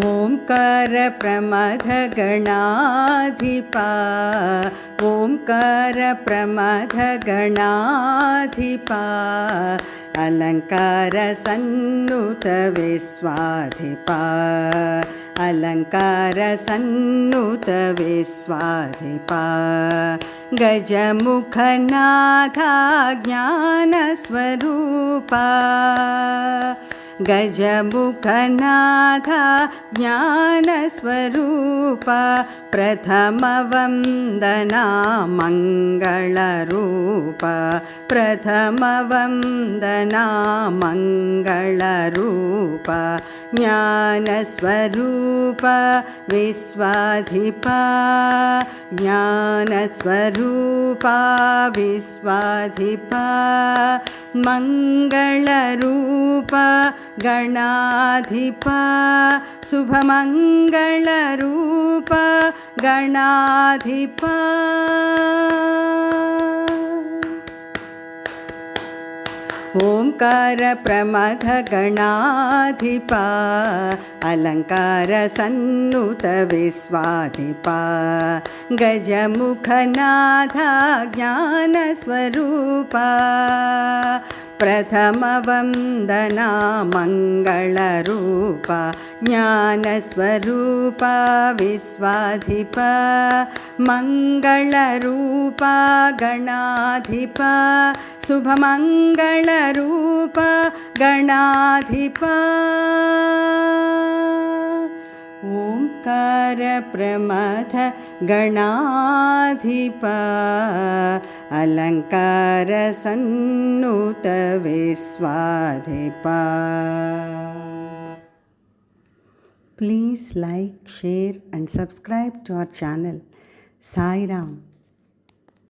Onkar प्रमथगणाधिपा Onkar प्रमथगणाधिपा Alankar सन्नुत विश्वाधिपा Alankar सन्नुत विश्वाधिपा गजमुखनाथा ज्ञानस्वरूपा गजमुखनाथा ज्ञानस्वरूपा प्रथमवन्दना मङ्गलरूपा प्रथमवन्दना मङ्गलरूपा ज्ञानस्वरूपा विश्वाधिपा ज्ञानस्वरूपा विश्वाधिपा मङ्गलरूपा गणाधिपा शुभमङ्गलरूपा गणाधिपा Onkar प्रमथगणाधिपा Alankar सन्नुत विश्वाधिपा गजमुखनाथा ज्ञानस्वरूपा प्रथमवन्दना मङ्गलरूपा ज्ञानस्वरूपा विश्वाधिपा मङ्गलरूपा गणाधिपा शुभमङ्गलरूपा गणाधिपा Onkar प्रमथगणाधिपा Alankar सन्नुत विश्वाधिपा. Please like, share and subscribe to our channel. Sai Ram.